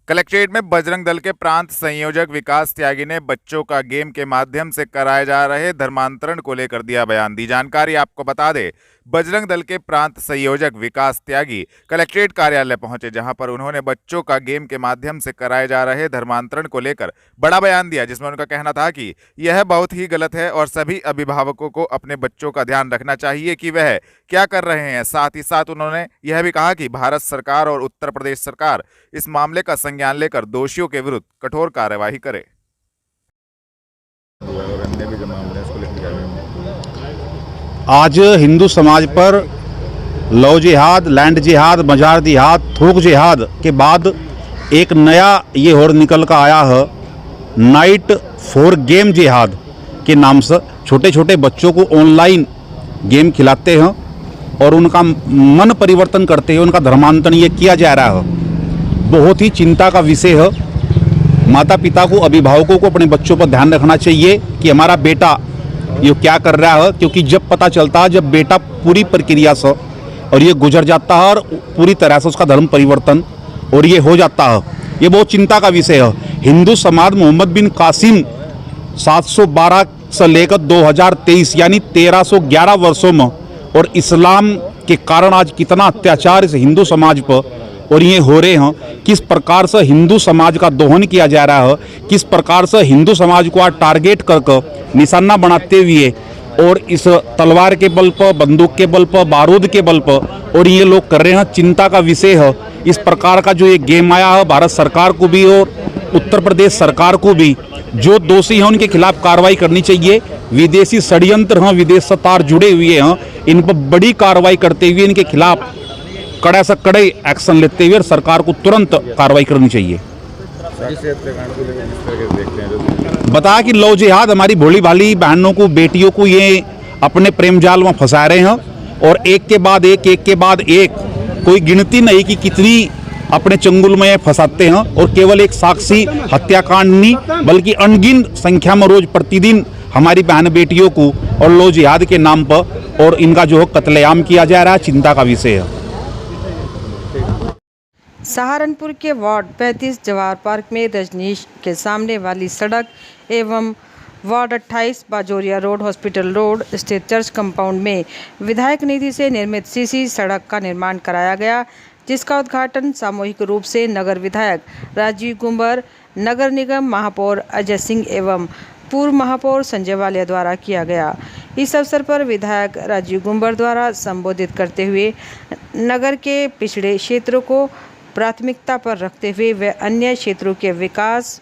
Collectorate में बजरंग दल के प्रांत संयोजक विकास त्यागी ने बच्चों का गेम के माध्यम से कराए जा रहे धर्मांतरण को लेकर दिया बयान। दी जानकारी आपको बता दे, बजरंग दल के प्रांत संयोजक विकास त्यागी कलेक्ट्रेट कार्यालय पहुंचे, जहां पर उन्होंने बच्चों का गेम के माध्यम से कराए जा रहे धर्मांतरण को लेकर बड़ा बयान दिया, जिसमें उनका कहना था कि यह बहुत ही गलत है और सभी अभिभावकों को अपने बच्चों का ध्यान रखना चाहिए कि वह क्या कर रहे हैं। साथ ही साथ उन्होंने यह भी कहा कि भारत सरकार और उत्तर प्रदेश सरकार इस मामले का संज्ञान लेकर दोषियों के विरुद्ध कठोर कार्यवाही करे। आज हिंदू समाज पर लव जिहाद, लैंड जिहाद, मजार जिहाद, थोक जिहाद के बाद एक नया ये और निकल कर आया है, नाइट फॉर गेम जिहाद के नाम से छोटे छोटे बच्चों को ऑनलाइन गेम खिलाते हैं और उनका मन परिवर्तन करते हैं, उनका धर्मांतरण ये किया जा रहा है। बहुत ही चिंता का विषय है। माता पिता को, अभिभावकों को अपने बच्चों पर ध्यान रखना चाहिए कि हमारा बेटा ये क्या कर रहा है, क्योंकि जब पता चलता है, जब बेटा पूरी प्रक्रिया से और ये गुजर जाता है और पूरी तरह से उसका धर्म परिवर्तन और ये हो जाता है, ये बहुत चिंता का विषय है। हिंदू समाज मोहम्मद बिन कासिम 712 से लेकर 2023 यानी 1311 वर्षों में और इस्लाम के कारण आज कितना अत्याचार इस हिंदू समाज पर और ये हो रहे हैं, किस प्रकार से हिंदू समाज का दोहन किया जा रहा है, किस प्रकार से हिंदू समाज को आज टारगेट करके निशाना बनाते हुए और इस तलवार के बल पर, बंदूक के बल पर, बारूद के बल पर और ये लोग कर रहे हैं, चिंता का विषय है। इस प्रकार का जो ये गेम आया है, भारत सरकार को भी और उत्तर प्रदेश सरकार को भी, जो दोषी हैं उनके खिलाफ कार्रवाई करनी चाहिए। विदेशी षड्यंत्र हैं, विदेश से तार जुड़े हुए हैं, इन पर बड़ी कार्रवाई करते हुए इनके खिलाफ कड़ा से कड़े एक्शन लेते हुए सरकार को तुरंत कार्रवाई करनी चाहिए। बताया कि लव जिहाद हमारी भोली भाली बहनों को, बेटियों को ये अपने प्रेम जाल में फंसा रहे हैं और एक के बाद एक कोई गिनती नहीं कि कितनी अपने चंगुल में फंसाते हैं और केवल एक साक्षी हत्याकांड नहीं बल्कि अनगिनत संख्या में रोज प्रतिदिन हमारी बहन बेटियों को और लव जिहाद के नाम पर और इनका जो कत्लेआम किया जा रहा है, चिंता का विषय है। सहारनपुर के वार्ड 35 जवाहर पार्क में रजनीश के सामने वाली सड़क एवं ward 28 Bajoria road, hospital road स्थित चर्च कंपाउंड में विधायक निधि से निर्मित सीसी सड़क का निर्माण कराया गया, जिसका उद्घाटन सामूहिक रूप से नगर विधायक राजीव कुंवर, नगर निगम महापौर अजय सिंह एवं पूर्व महापौर संजय वालिया द्वारा किया गया। इस अवसर पर विधायक राजीव कुंवर द्वारा संबोधित करते हुए नगर के पिछड़े क्षेत्रों को प्राथमिकता पर रखते हुए वे अन्य क्षेत्रों के विकास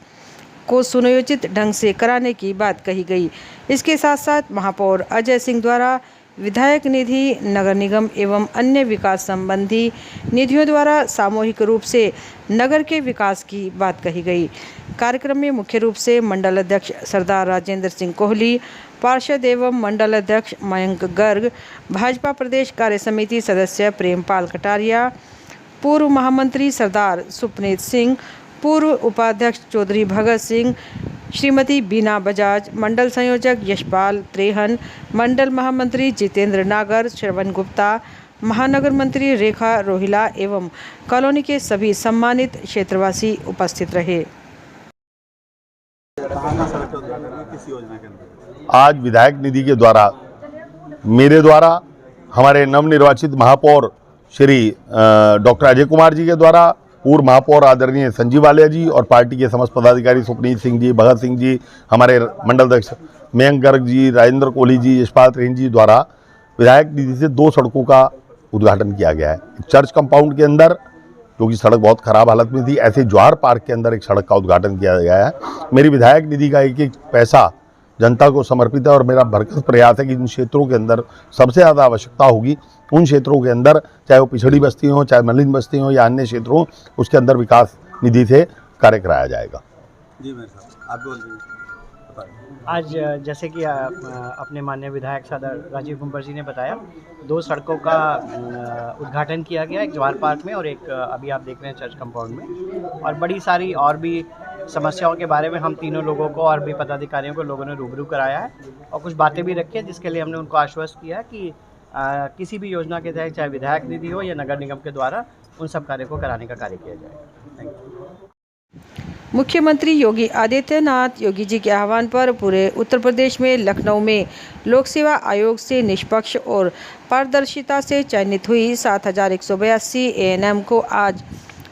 को सुनियोजित ढंग से कराने की बात कही गई। इसके साथ साथ महापौर अजय सिंह द्वारा विधायक निधि, नगर निगम एवं अन्य विकास संबंधी निधियों द्वारा सामूहिक रूप से नगर के विकास की बात कही गई। कार्यक्रम में मुख्य रूप से मंडल अध्यक्ष सरदार राजेंद्र सिंह कोहली, पार्षद एवं मंडल अध्यक्ष मयंक गर्ग, भाजपा प्रदेश कार्य समिति सदस्य प्रेमपाल कटारिया, पूर्व महामंत्री सरदार सुपनीत सिंह, पूर्व उपाध्यक्ष चौधरी भगत सिंह, श्रीमती बीना बजाज, मंडल संयोजक यशपाल त्रेहन, मंडल महामंत्री जितेंद्र नागर, श्रवण गुप्ता, महानगर मंत्री रेखा रोहिला एवं कॉलोनी के सभी सम्मानित क्षेत्रवासी उपस्थित रहे। आज विधायक निधि के द्वारा मेरे द्वारा हमारे नवनिर्वाचित महापौर श्री डॉक्टर अजय कुमार जी के द्वारा, पूर्व महापौर आदरणीय संजीव वालिया जी और पार्टी के समस्त पदाधिकारी सुपनीत सिंह जी, भगत सिंह जी, हमारे मंडल अध्यक्ष मयंक गर्ग जी, राजेंद्र कोहली जी, यशपाल त्रेहन जी द्वारा विधायक निधि से 2 सड़कों का उद्घाटन किया गया है। चर्च कंपाउंड के अंदर, जो कि सड़क बहुत खराब हालत में थी, ऐसे जवाहर पार्क के अंदर एक सड़क का उद्घाटन किया गया है। मेरी विधायक निधि का एक एक पैसा जनता को समर्पित है और मेरा भरसक प्रयास है कि जिन क्षेत्रों के अंदर सबसे ज़्यादा आवश्यकता होगी उन क्षेत्रों के अंदर, चाहे वो पिछड़ी बस्ती हो, चाहे मलिन बस्ती हो या अन्य क्षेत्र हो, उसके अंदर विकास निधि से कार्य कराया जाएगा। जी मेरे साहब, आप बोल रहे हैं। आज जैसे कि अपने माननीय विधायक सरदार राजीव कुंवर जी ने बताया, 2 सड़कों का उद्घाटन किया गया, एक जवाहर पार्क में और एक अभी आप देख रहे हैं चर्च कंपाउंड में। और बड़ी सारी और भी समस्याओं के बारे में हम तीनों लोगों को और भी पदाधिकारियों को लोगों ने रूबरू कराया है और कुछ बातें भी रखी है, जिसके लिए हमने उनको आश्वस्त किया है कि किसी भी योजना के तहत, चाहे विधायक निधि हो या नगर निगम के द्वारा, उन सब कार्यों को कराने का कार्य किया जाएगा। Thank you. मुख्यमंत्री योगी आदित्यनाथ योगी जी के आह्वान पर पूरे उत्तर प्रदेश में लखनऊ में लोक सेवा आयोग से निष्पक्ष और पारदर्शिता से चयनित हुई 7182 एएनएम को आज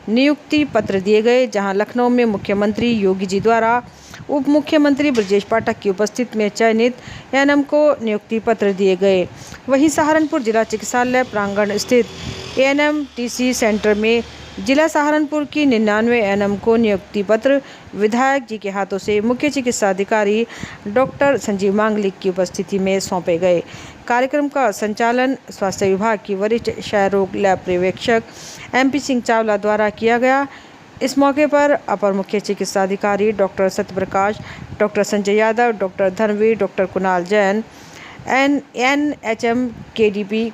नियुक्ति पत्र दिए गए, जहां लखनऊ में मुख्यमंत्री योगी जी द्वारा उप मुख्यमंत्री ब्रजेश पाठक की उपस्थिति में चयनित एएनएम को नियुक्ति पत्र दिए गए। वहीं सहारनपुर जिला चिकित्सालय प्रांगण स्थित एएनएम-टीसी सेंटर में जिला सहारनपुर की 99 एएनएम को नियुक्ति पत्र विधायक जी के हाथों से मुख्य चिकित्सा अधिकारी डॉक्टर संजीव मांगलिक की उपस्थिति में सौंपे गए। कार्यक्रम का संचालन स्वास्थ्य विभाग की वरिष्ठ क्षय रोग लैब पर्यवेक्षक MP सिंह चावला द्वारा किया गया। इस मौके पर अपर मुख्य चिकित्सा अधिकारी doctor Satyaprakash, doctor Sanjay Yadav, doctor Dharmveer, doctor Kunal Jain, NHM KDP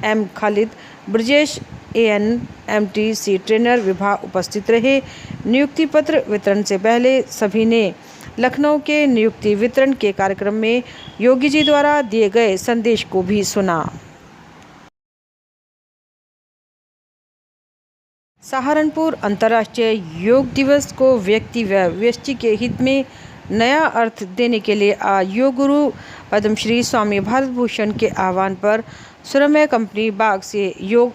M Khalid, Brajesh ANMTC trainer विभाग उपस्थित रहे। नियुक्ति पत्र वितरण से पहले सभी ने लखनऊ के नियुक्ति वितरण के कार्यक्रम में योगी जी द्वारा दिए गए संदेश को भी सुना। सहारनपुर अंतर्राष्ट्रीय योग दिवस को व्यक्ति व व्यष्टि के हित में नया अर्थ देने के लिए आज योग गुरु पद्मश्री स्वामी भारत भूषण के आह्वान पर सुरमय कंपनी बाग से योग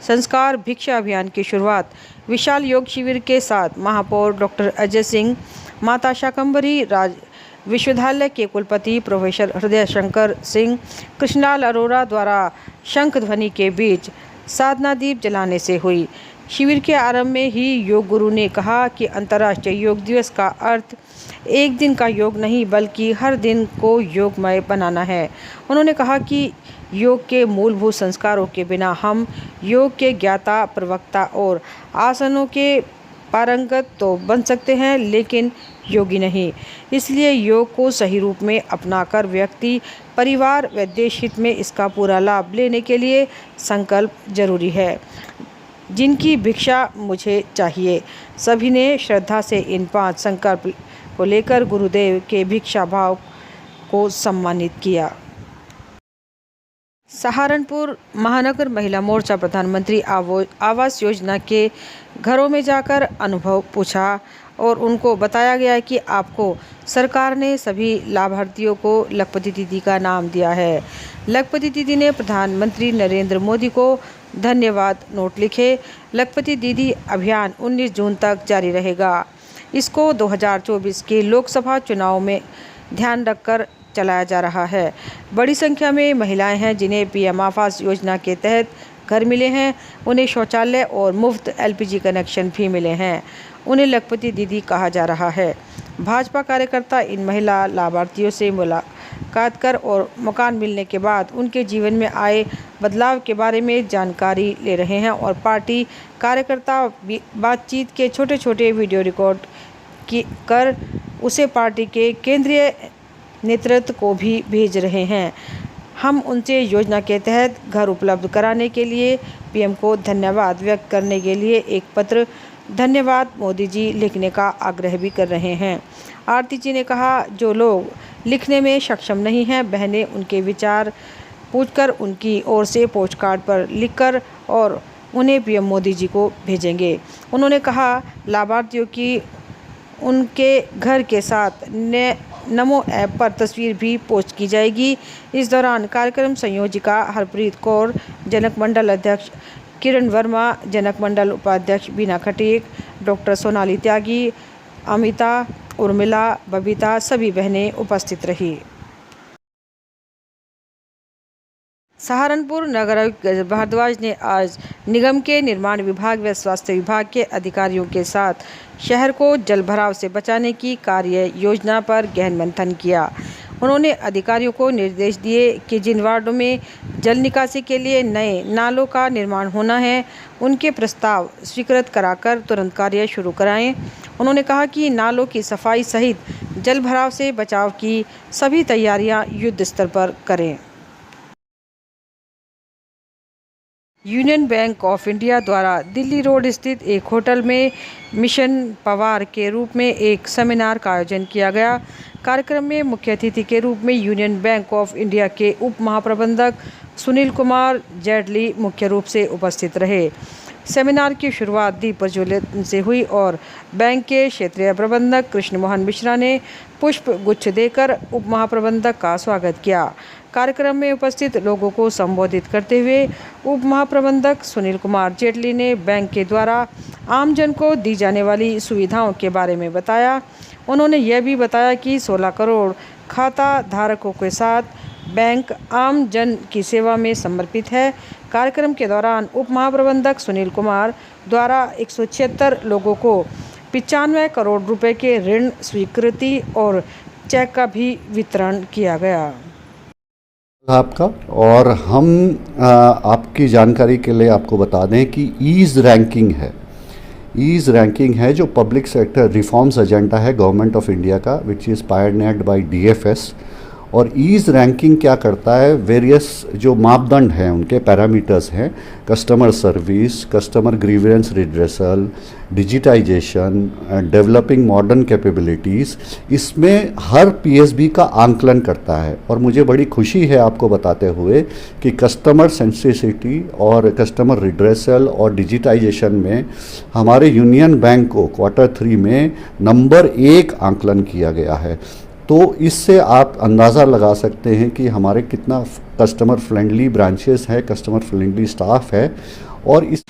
संस्कार भिक्षा अभियान की शुरुआत विशाल योग शिविर के साथ महापौर डॉक्टर अजय सिंह, माता शाकंभरी राज विश्वविद्यालय के कुलपति प्रोफेसर हृदय शंकर सिंह, कृष्णलाल अरोरा द्वारा शंख ध्वनि के बीच साधना दीप जलाने से हुई। शिविर के आरंभ में ही योग गुरु ने कहा कि अंतर्राष्ट्रीय योग दिवस का अर्थ एक दिन का योग नहीं बल्कि हर दिन को योगमय बनाना है। उन्होंने कहा कि योग के मूलभूत संस्कारों के बिना हम योग के ज्ञाता, प्रवक्ता और आसनों के पारंगत तो बन सकते हैं लेकिन योगी नहीं। इसलिए योग को सही रूप में अपनाकर व्यक्ति, परिवार व देश हित में इसका पूरा लाभ लेने के लिए संकल्प जरूरी है। जिनकी भिक्षा मुझे चाहिए, सभी ने श्रद्धा से इन 5 संकल्प को लेकर गुरुदेव के भिक्षा भाव को सम्मानित किया। सहारनपुर महानगर महिला मोर्चा प्रधानमंत्री आवास योजना के घरों में जाकर अनुभव पूछा और उनको बताया गया कि आपको सरकार ने सभी लाभार्थियों को लखपति दीदी का नाम दिया है। लखपति दीदी ने प्रधानमंत्री नरेंद्र मोदी को धन्यवाद नोट लिखे। लखपति दीदी अभियान 19 जून तक जारी रहेगा। इसको 2024 के लोकसभा चुनाव में ध्यान रखकर चलाया जा रहा है। बड़ी संख्या में महिलाएं हैं जिन्हें PM आवास योजना के तहत घर मिले हैं। उन्हें शौचालय और मुफ्त LPG कनेक्शन भी मिले हैं। उन्हें लखपति दीदी कहा जा रहा है। भाजपा कार्यकर्ता इन महिला लाभार्थियों से मुलाकात कर और मकान मिलने के बाद उनके जीवन में आए बदलाव के बारे में जानकारी ले रहे हैं और पार्टी कार्यकर्ता बातचीत के छोटे-छोटे वीडियो रिकॉर्ड कर उसे पार्टी के केंद्रीय नेतृत्व को भी भेज रहे हैं। हम उनसे योजना के तहत घर उपलब्ध कराने के लिए PM को धन्यवाद व्यक्त करने के लिए एक पत्र धन्यवाद मोदी जी लिखने का आग्रह भी कर रहे हैं। आरती जी ने कहा, जो लोग लिखने में सक्षम नहीं हैं, बहनें उनके विचार पूछकर उनकी ओर से पोस्टकार्ड पर लिखकर और उन्हें PM मोदी जी को भेजेंगे। उन्होंने कहा, लाभार्थियों की उनके घर के साथ नमो ऐप पर तस्वीर भी पोस्ट की जाएगी। इस दौरान कार्यक्रम संयोजिका हरप्रीत कौर, जनक मंडल अध्यक्ष किरण वर्मा, जनक मंडल उपाध्यक्ष बीना खटीक, डॉक्टर सोनाली त्यागी, अमिता, उर्मिला, बबीता सभी बहनें उपस्थित रही। सहारनपुर नगर आयुक्त गजल भारद्वाज ने आज निगम के निर्माण विभाग व स्वास्थ्य विभाग के अधिकारियों के साथ शहर को जलभराव से बचाने की कार्य योजना पर गहन मंथन किया। उन्होंने अधिकारियों को निर्देश दिए कि जिन वार्डों में जल निकासी के लिए नए नालों का निर्माण होना है, उनके प्रस्ताव स्वीकृत कराकर तुरंत कार्य शुरू कराएं। उन्होंने कहा कि नालों की सफाई सहित जलभराव से बचाव की सभी तैयारियां युद्ध स्तर पर करें। यूनियन बैंक ऑफ इंडिया द्वारा दिल्ली रोड स्थित एक होटल में मिशन पवार के रूप में एक सेमिनार का आयोजन किया गया। कार्यक्रम में मुख्य अतिथि के रूप में यूनियन बैंक ऑफ इंडिया के उप महाप्रबंधक सुनील कुमार जेटली मुख्य रूप से उपस्थित रहे। सेमिनार की शुरुआत दीप प्रज्वलन से हुई और बैंक के क्षेत्रीय प्रबंधक कृष्ण मोहन मिश्रा ने पुष्प गुच्छ देकर उप महाप्रबंधक का स्वागत किया। कार्यक्रम में उपस्थित लोगों को संबोधित करते हुए उप महाप्रबंधक सुनील कुमार जेटली ने बैंक के द्वारा आमजन को दी जाने वाली सुविधाओं के बारे में बताया। उन्होंने यह भी बताया कि 16 करोड़ खाता धारकों के साथ बैंक आम जन की सेवा में समर्पित है। कार्यक्रम के दौरान उप महाप्रबंधक सुनील कुमार द्वारा 176 लोगों को 95 करोड़ रुपए के ऋण स्वीकृति और चेक का भी वितरण किया गया। आपका और हम आपकी जानकारी के लिए आपको बता दें कि ईज़ रैंकिंग है जो पब्लिक सेक्टर रिफॉर्म्स एजेंडा है गवर्नमेंट ऑफ इंडिया का, विच इज़ पायरनियर्ड बाय डीएफएस। और ईज़ रैंकिंग क्या करता है, वेरियस जो मापदंड हैं उनके पैरामीटर्स हैं, customer service, customer grievance redressal, digitization, developing modern capabilities, इसमें हर पीएसबी का आंकलन करता है। और मुझे बड़ी खुशी है आपको बताते हुए कि कस्टमर सेंसिटिविटी और कस्टमर रिड्रेसल और डिजिटाइजेशन में हमारे यूनियन बैंक को Q3 में नंबर 1 आंकलन किया गया है। तो इससे आप अंदाज़ा लगा सकते हैं कि हमारे कितना कस्टमर फ्रेंडली ब्रांचेस हैं, कस्टमर फ्रेंडली स्टाफ है। और इस